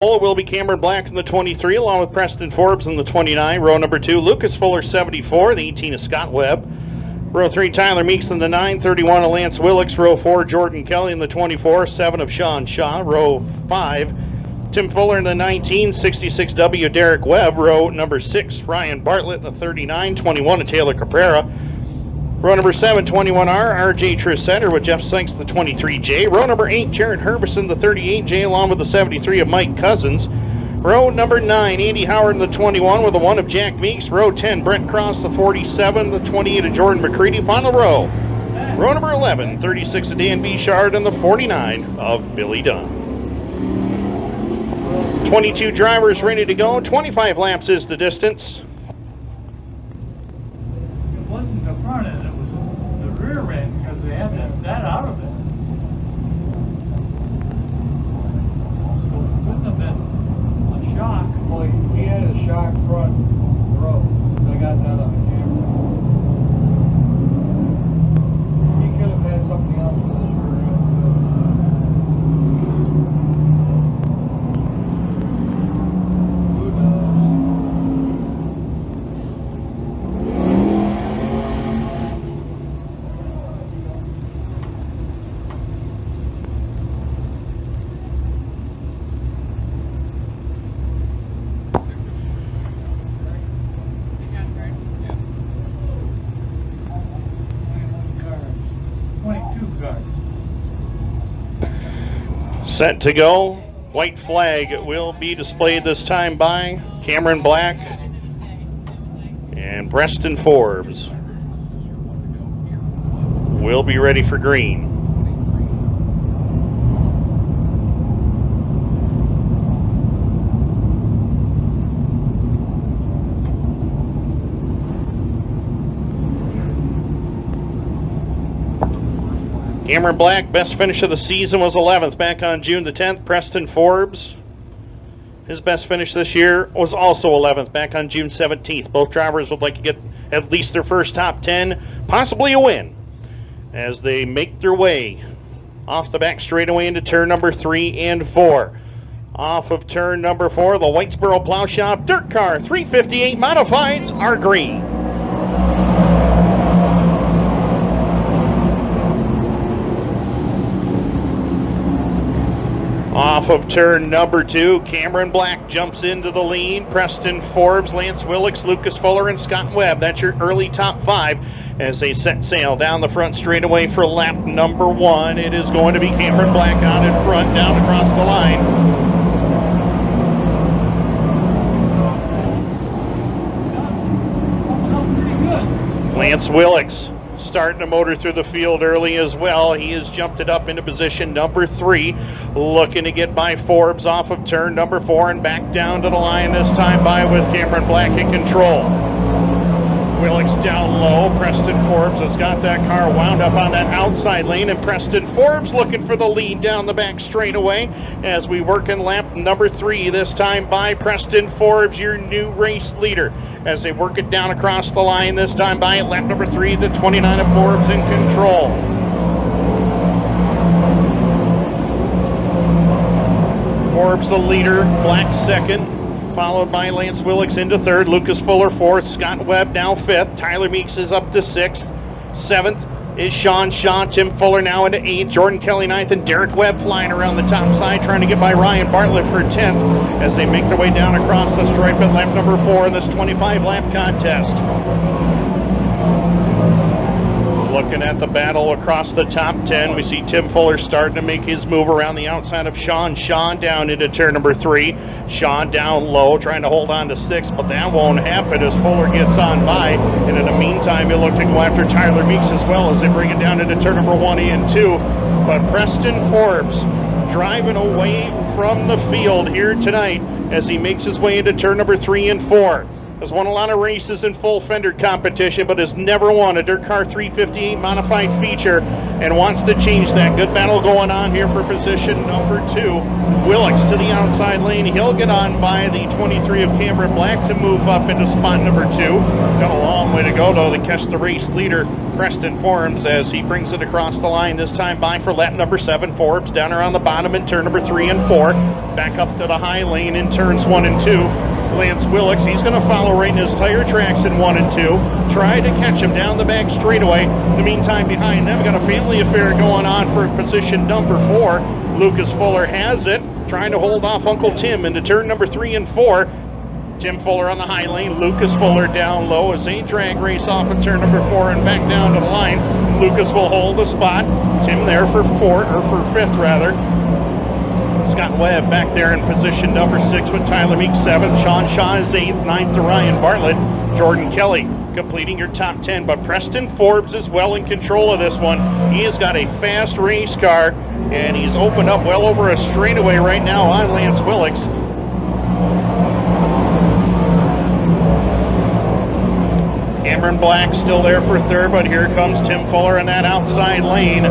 will be Cameron Black in the 23, along with Preston Forbes in the 29. Row number 2, Lucas Fuller, 74. The 18 is Scott Webb. Row 3, Tyler Meeks in the 9. 31 of Lance Willix. Row 4, Jordan Kelly in the 24. 7 of Sean Shaw. Row 5, Tim Fuller in the 19. 66W, Derek Webb. Row number 6, Ryan Bartlett in the 39. 21 of Taylor Caprera. Row number 7, 21R, RJ Trusetter with Jeff Sinks, the 23J. Row number 8, Jared Herbison, the 38J, along with the 73 of Mike Cousins. Row number 9, Andy Howard in the 21 with the 1 of Jack Meeks. Row 10, Brent Cross, the 47, the 28 of Jordan McCready. Final row. Row number 11, 36 of Dan Bouchard, and the 49 of Billy Dunn. 22 drivers ready to go. 25 laps is the distance. It wasn't the front end, it was the rear end because they had that out of it. So it couldn't have been a shock. Well, he had a shock front row. I got that on camera. He could have had something else with his rear end. Who knows? Set to go. White flag will be displayed this time by Cameron Black and Preston Forbes. Will be ready for green. Cameron Black, best finish of the season was 11th back on June the 10th. Preston Forbes, his best finish this year was also 11th back on June 17th. Both drivers would like to get at least their first top 10, possibly a win, as they make their way off the back straightaway into turn number 3 and 4. Off of turn number 4, the Whitesboro Plow Shop Dirt Car 358 Modifieds are green. Off of turn number 2, Cameron Black jumps into the lead. Preston Forbes, Lance Willix, Lucas Fuller, and Scott Webb. That's your early top 5 as they set sail down the front straightaway for lap number 1. It is going to be Cameron Black out in front, down across the line. Lance Willix starting to motor through the field early as well. He has jumped it up into position number 3, looking to get by Forbes off of turn number 4 and back down to the line this time by with Cameron Black in control. Willix down low. Preston Forbes has got that car wound up on that outside lane, and Preston Forbes looking for the lead down the back straightaway as we work in lap number 3, this time by Preston Forbes, your new race leader, as they work it down across the line this time by lap number 3, the 29 of Forbes in control. Forbes the leader, Black second, followed by Lance Willix into 3rd, Lucas Fuller 4th, Scott Webb now 5th, Tyler Meeks is up to 6th, 7th is Sean Shaw, Tim Fuller now into 8th, Jordan Kelly 9th, and Derek Webb flying around the top side trying to get by Ryan Bartlett for 10th as they make their way down across the stripe at lap number 4 in this 25 lap contest. Looking at the battle across the top 10, we see Tim Fuller starting to make his move around the outside of Sean down into turn number 3. Sean down low, trying to hold on to 6th, but that won't happen as Fuller gets on by. And in the meantime, he'll look to go after Tyler Meeks as well as they bring it down into turn number 1 and 2. But Preston Forbes driving away from the field here tonight as he makes his way into turn number 3 and 4. has won a lot of races in full fender competition, but has never won a Dirt Car 358 modified feature and wants to change that. Good battle going on here for position number 2. Willix to the outside lane. He'll get on by the 23 of Cameron Black to move up into spot number 2. Got a long way to go, though, to catch the race leader, Preston Forbes, as he brings it across the line, this time by for lap number 7. Forbes down around the bottom in turn number 3 and 4. Back up to the high lane in turns 1 and 2. Lance Willix, he's going to follow right in his tire tracks in 1 and 2. Try to catch him down the back straightaway. In the meantime, behind them, got a family affair going on for position number 4. Lucas Fuller has it, trying to hold off Uncle Tim into turn number 3 and 4. Tim Fuller on the high lane, Lucas Fuller down low as they drag race off in turn number 4 and back down to the line. Lucas will hold the spot. Tim there for 5th rather. Scott Webb back there in position number 6 with Tyler Meek 7th. Sean Shaw is 8th, 9th to Ryan Bartlett. Jordan Kelly completing your top 10, but Preston Forbes is well in control of this one. He has got a fast race car, and he's opened up well over a straightaway right now on Lance Willix. Cameron Black still there for 3rd, but here comes Tim Fuller in that outside lane.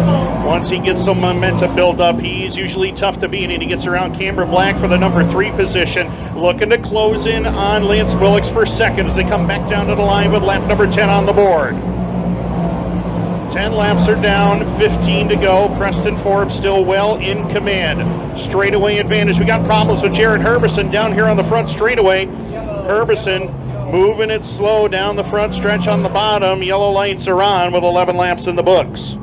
Once he gets some momentum built up, he's usually tough to beat, and he gets around Cameron Black for the number 3 position. Looking to close in on Lance Willix for 2nd as they come back down to the line with lap number 10 on the board. 10 laps are down, 15 to go. Preston Forbes still well in command. Straightaway advantage. We got problems with Jared Herbison down here on the front straightaway. Herbison moving it slow down the front stretch on the bottom. Yellow lights are on with 11 laps in the books.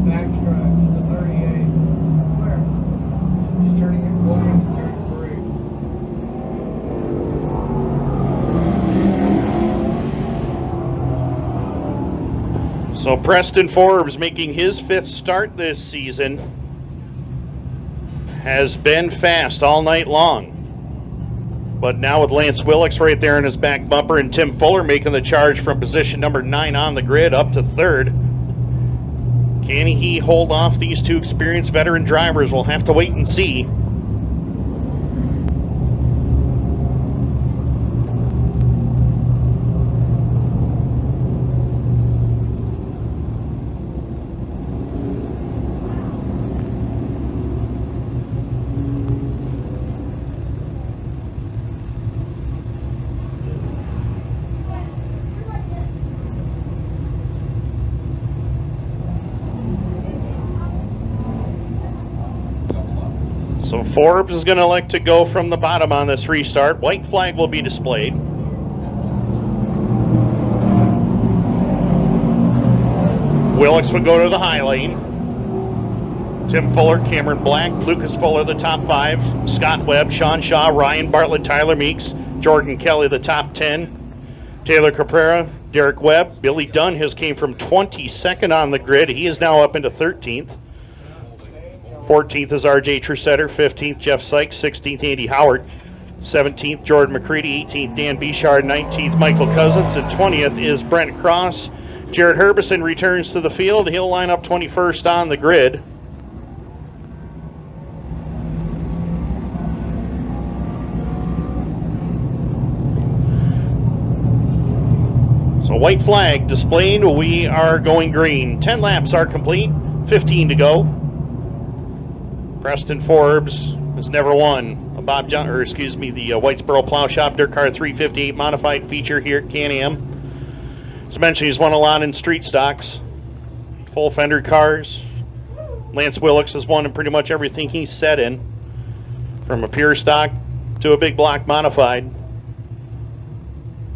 Backstretch, the 38. Where? He's turning it going to 33. So Preston Forbes, making his 5th start this season, has been fast all night long. But now with Lance Willix right there in his back bumper and Tim Fuller making the charge from position number 9 on the grid up to 3rd. Can he hold off these 2 experienced veteran drivers? We'll have to wait and see. So Forbes is going to elect to go from the bottom on this restart. White flag will be displayed. Willix would go to the high lane. Tim Fuller, Cameron Black, Lucas Fuller, the top 5. Scott Webb, Sean Shaw, Ryan Bartlett, Tyler Meeks, Jordan Kelly, the top 10. Taylor Caprera, Derek Webb. Billy Dunn has came from 22nd on the grid. He is now up into 13th. 14th is R.J. Trusetter, 15th Jeff Sykes, 16th Andy Howard, 17th Jordan McCready, 18th Dan Bichard, 19th Michael Cousins, and 20th is Brent Cross. Jared Herbison returns to the field. He'll line up 21st on the grid. So white flag displayed. We are going green. 10 laps are complete, 15 to go. Preston Forbes has never won a the Whitesboro Plow Shop Dirt Car 358 modified feature here at Can-Am. As I mentioned, he's won a lot in street stocks, full fender cars. Lance Willix has won in pretty much everything he's set in, from a pure stock to a big block modified.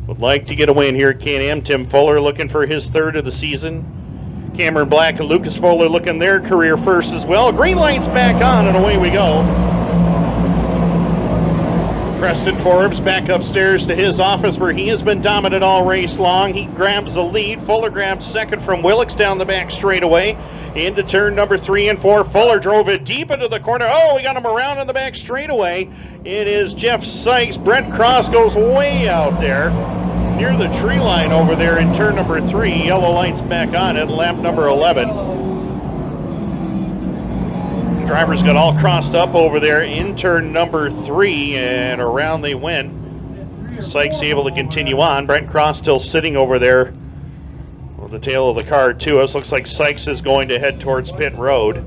Would like to get a win here at Can-Am. Tim Fuller looking for his 3rd of the season. Cameron Black and Lucas Fuller looking their career first as well. Green light's back on, and away we go. Preston Forbes back upstairs to his office where he has been dominant all race long. He grabs the lead. Fuller grabs 2nd from Willix down the back straightaway. Into turn number 3 and 4. Fuller drove it deep into the corner. Oh, we got him around in the back straightaway. It is Jeff Sykes. Brent Cross goes way out there. near the tree line over there in turn number 3. Yellow lights back on at lap number 11. The drivers got all crossed up over there in turn number 3, and around they went. Sykes able to continue on. Brent Cross still sitting over there with the tail of the car to us. Looks like Sykes is going to head towards pit road.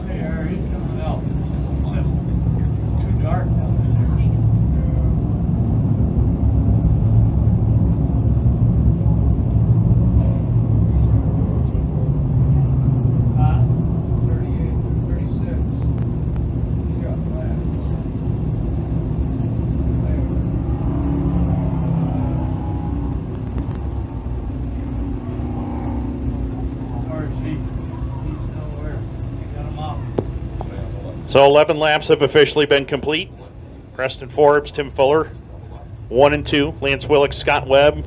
There, he's coming out. Too dark down there. Huh? 38, 36. He's got plans. Or is he? He's nowhere. He got him off. So 11 laps have officially been complete. Preston Forbes, Tim Fuller, 1 and 2. Lance Willicks, Scott Webb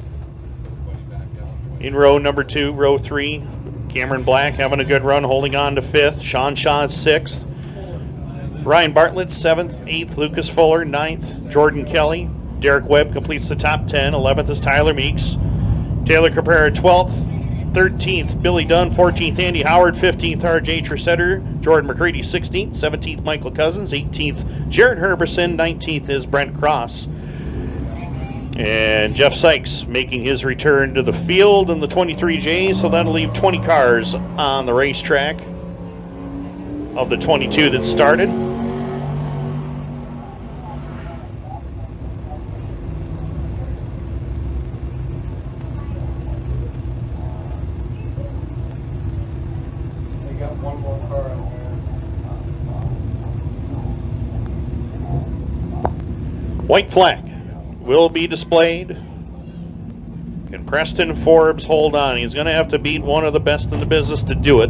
in row number 2. Row 3, Cameron Black having a good run, holding on to 5th. Sean Shaw is 6th. Ryan Bartlett 7th. 8th, Lucas Fuller. 9th, Jordan Kelly. Derek Webb completes the top 10. 11th is Tyler Meeks. Taylor Caprera 12th. 13th, Billy Dunn. 14th, Andy Howard. 15th, R.J. Tresetter. Jordan McCready 16th. 17th, Michael Cousins. 18th, Jared Herberson. 19th is Brent Cross. And Jeff Sykes making his return to the field in the 23J, so that'll leave 20 cars on the racetrack of the 22 that started. They got one more car in there. White flag will be displayed. Can Preston Forbes hold on? He's going to have to beat one of the best in the business to do it.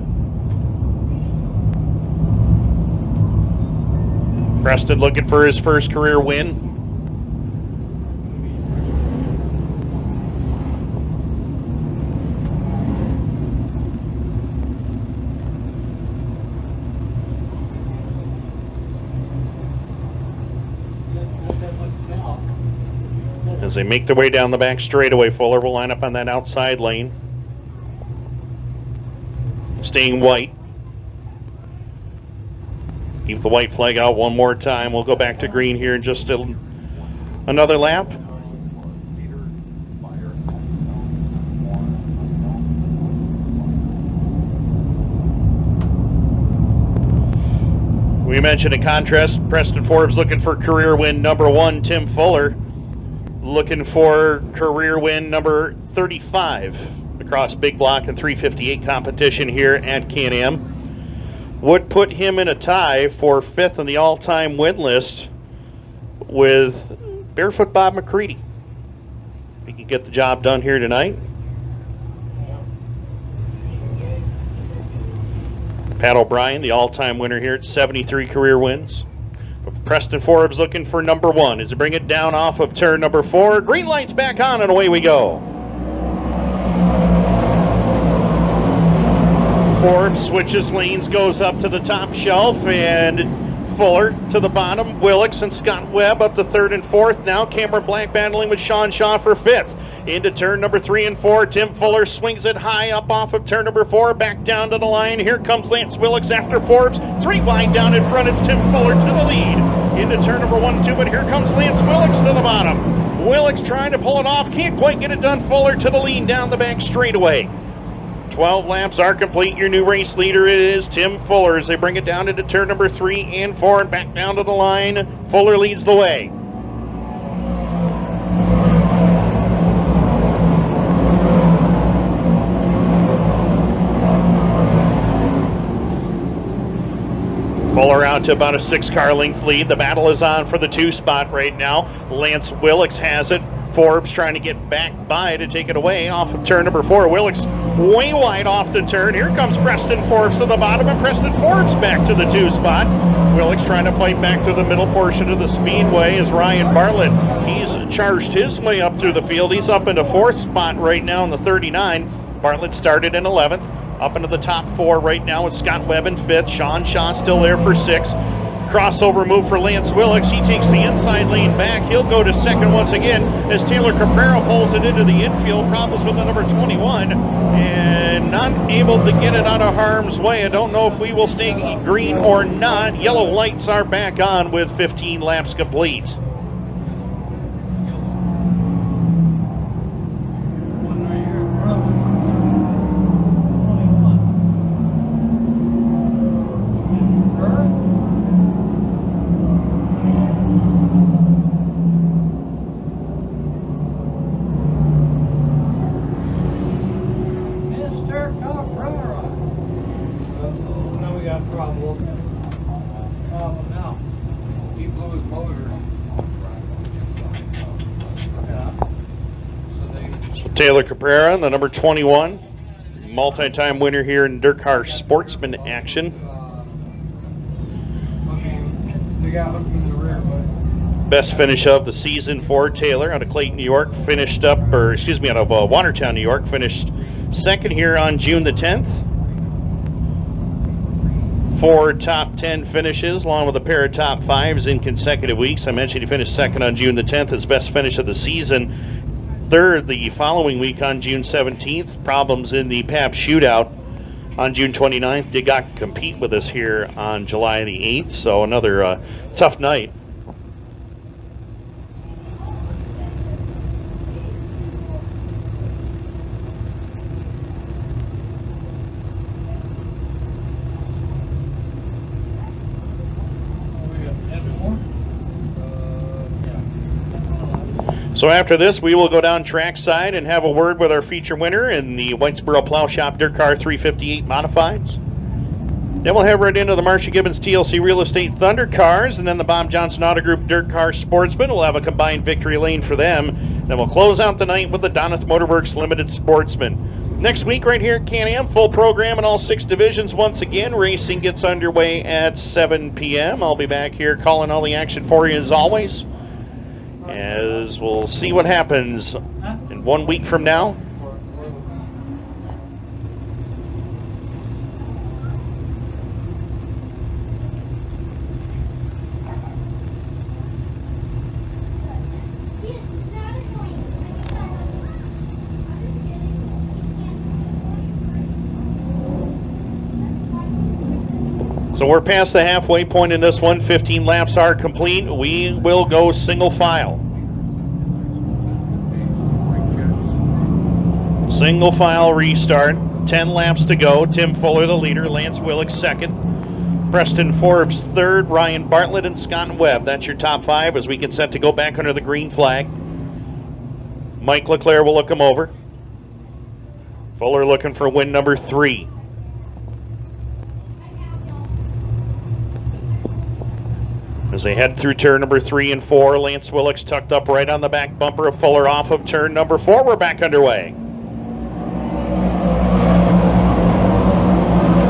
Preston looking for his first career win. As they make their way down the back straightaway, Fuller will line up on that outside lane. Staying white. Keep the white flag out one more time. We'll go back to green here in just another lap. We mentioned in contrast, Preston Forbes looking for career win number 1, Tim Fuller looking for career win number 35 across big block and 358 competition here at Can-Am. Would put him in a tie for 5th on the all-time win list with Barefoot Bob McCready. He can get the job done here tonight. Pat O'Brien, the all-time winner here at 73 career wins. Preston Forbes looking for number 1 as they bring it down off of turn number 4. Green lights back on and away we go. Forbes switches lanes, goes up to the top shelf, and Fuller to the bottom. Willicks and Scott Webb up to 3rd and 4th. Now Cameron Black battling with Sean Shaw for 5th. Into turn number 3 and 4. Tim Fuller swings it high up off of turn number 4. Back down to the line. Here comes Lance Willicks after Forbes. 3 wide down in front. It's Tim Fuller to the lead. Into turn number 1 and 2, but here comes Lance Willicks to the bottom. Willicks trying to pull it off. Can't quite get it done. Fuller to the lead down the back straightaway. 12 laps are complete. Your new race leader is Tim Fuller as they bring it down into turn number 3 and 4 and back down to the line. Fuller leads the way. Fuller out to about a 6-car length lead. The battle is on for the 2 spot right now. Lance Willicks has it. Forbes trying to get back by to take it away off of turn number 4. Willicks way wide off the turn. Here comes Preston Forbes to the bottom, and Preston Forbes back to the 2 spot. Willicks trying to fight back through the middle portion of the speedway as Ryan Bartlett, he's charged his way up through the field. He's up into 4th spot right now in the 39. Bartlett started in 11th. Up into the top 4 right now with Scott Webb in 5th. Sean Shaw still there for 6th. Crossover move for Lance Willix. He takes the inside lane back. He'll go to second once again as Taylor Caprera pulls it into the infield. Problems with the number 21 and not able to get it out of harm's way. I don't know if we will stay green or not. Yellow lights are back on with 15 laps complete. One right here in front of us. 21. Current. Mr. Caprera. Now we got a problem. Problem now. He blew his motor. Yeah. So they Taylor Caprera, the number 21, multi-time winner here in Dirt Car Sportsman action. they got hooked in the rear, but Best finish of the season for Taylor out of Clayton, New York. Finished up, or excuse me, out of Watertown, New York. Finished second here on June the 10th. 4 top 10 finishes, along with a pair of top 5s in consecutive weeks. I mentioned he finished second on June the 10th, his best finish of the season. Third the following week on June 17th. Problems in the PAP shootout on June 29th. Did not compete with us here on July the 8th, so another tough night. We got 10 more. So after this, we will go down trackside and have a word with our feature winner in the Whitesboro Plow Shop Dirt Car 358 Modifieds. Then we'll head right into the Marcia Gibbons TLC Real Estate Thunder Cars, and then the Bob Johnson Auto Group Dirt Car Sportsman. We'll have a combined victory lane for them. Then we'll close out the night with the Donath Motorworks Limited Sportsman. Next week right here at Can-Am, full program in all 6 divisions once again. Racing gets underway at 7 p.m. I'll be back here calling all the action for you as always, as we'll see what happens in 1 week from now. So we're past the halfway point in this one. 15 laps are complete. We will go single file. Single file restart. 10 laps to go. Tim Fuller the leader. Lance Willix second. Preston Forbes third. Ryan Bartlett and Scott Webb. That's your top 5 as we get set to go back under the green flag. Mike Leclerc will look him over. Fuller looking for win number 3. As they head through turn number 3 and 4, Lance Willix tucked up right on the back bumper of Fuller off of turn number 4. We're back underway.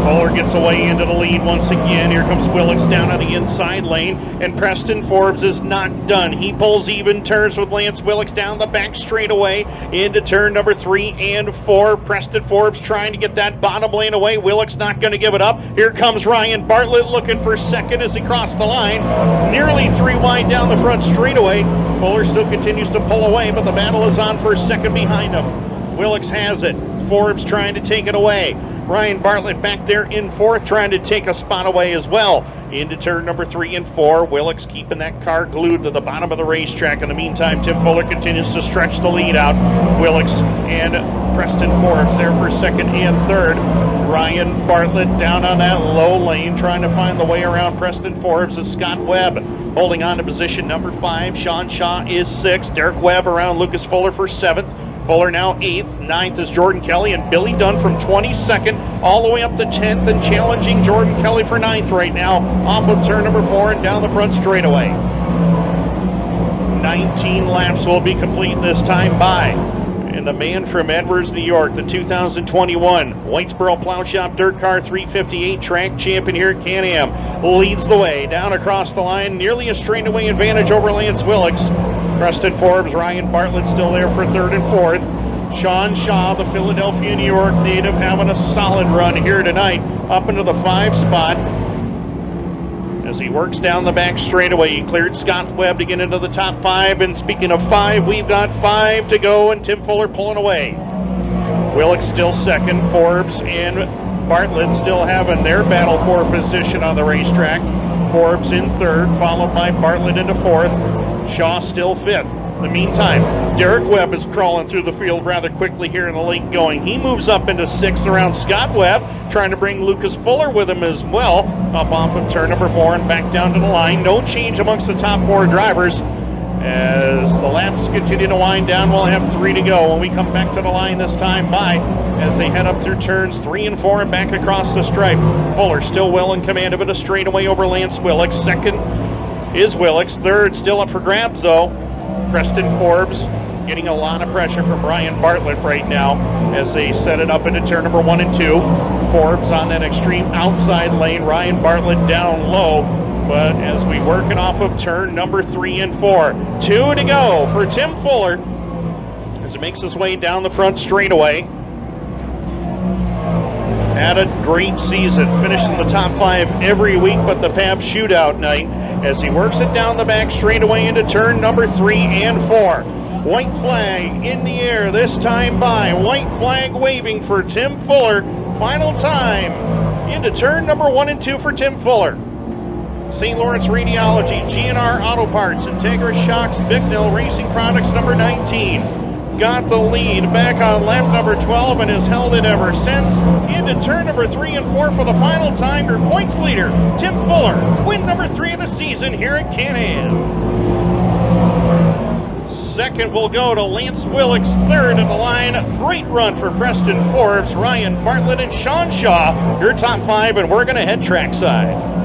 Fuller gets away into the lead once again. Here comes Willix down on the inside lane, and Preston Forbes is not done. He pulls even turns with Lance Willix down the back straightaway into turn number 3 and 4. Preston Forbes trying to get that bottom lane away. Willix not going to give it up. Here comes Ryan Bartlett looking for second as he crossed the line. Nearly 3 wide down the front straightaway. Fuller still continues to pull away, but the battle is on for second behind him. Willix has it. Forbes trying to take it away. Ryan Bartlett back there in 4th, trying to take a spot away as well. Into turn number 3 and 4. Willix keeping that car glued to the bottom of the racetrack. In the meantime, Tim Fuller continues to stretch the lead out. Willix and Preston Forbes there for 2nd and 3rd. Ryan Bartlett down on that low lane, trying to find the way around Preston Forbes as Scott Webb holding on to position number 5. Sean Shaw is 6th. Derek Webb around Lucas Fuller for 7th. Fuller now 8th. 9th is Jordan Kelly, and Billy Dunn from 22nd all the way up to 10th and challenging Jordan Kelly for 9th right now off of turn number 4 and down the front straightaway. 19 laps will be complete this time by. And the man from Edwards, New York, the 2021 Whitesboro Plow Shop Dirt Car 358 track champion here at Can-Am, leads the way down across the line, nearly a straightaway advantage over Lance Willix. Preston Forbes, Ryan Bartlett still there for 3rd and 4th. Sean Shaw, the Philadelphia, New York native, having a solid run here tonight, up into the 5 spot. as he works down the back straightaway. He cleared Scott Webb to get into the top 5. And speaking of 5, we've got 5 to go, and Tim Fuller pulling away. Willick still second. Forbes and Bartlett still having their battle for position on the racetrack. Forbes in third, followed by Bartlett into fourth. Shaw still fifth. In the meantime, Derek Webb is crawling through the field rather quickly here in the late going. He moves up into sixth around Scott Webb, trying to bring Lucas Fuller with him as well, up off of turn number 4 and back down to the line. No change amongst the top 4 drivers. As the laps continue to wind down, we'll have 3 to go when we come back to the line this time by as they head up through turns 3 and 4 and back across the stripe. Fuller still well in command of it, a straightaway over Lance Willicks. Second is Willicks. Third still up for grabs though. Preston Forbes getting a lot of pressure from Ryan Bartlett right now as they set it up into turn number 1 and 2. Forbes on that extreme outside lane. Ryan Bartlett down low. But as we work it off of turn number 3 and 4, 2 to go for Tim Fuller as he makes his way down the front straightaway. Had a great season, finishing the top 5 every week but the PAB shootout night as he works it down the back straightaway into turn number 3 and 4. White flag in the air this time by. White flag waving for Tim Fuller. Final time into turn number 1 and 2 for Tim Fuller. St. Lawrence Radiology, GNR Auto Parts, Integra Shocks, Bicknell Racing Products number 19. Got the lead back on lap number 12 and has held it ever since. Into turn number 3 and 4 for the final time. Your points leader, Tim Fuller. Win number 3 of the season here at Can-Am. Second will go to Lance Willicks. Third in the line. Great run for Preston Forbes, Ryan Bartlett, and Sean Shaw. Your top 5, and we're going to head trackside.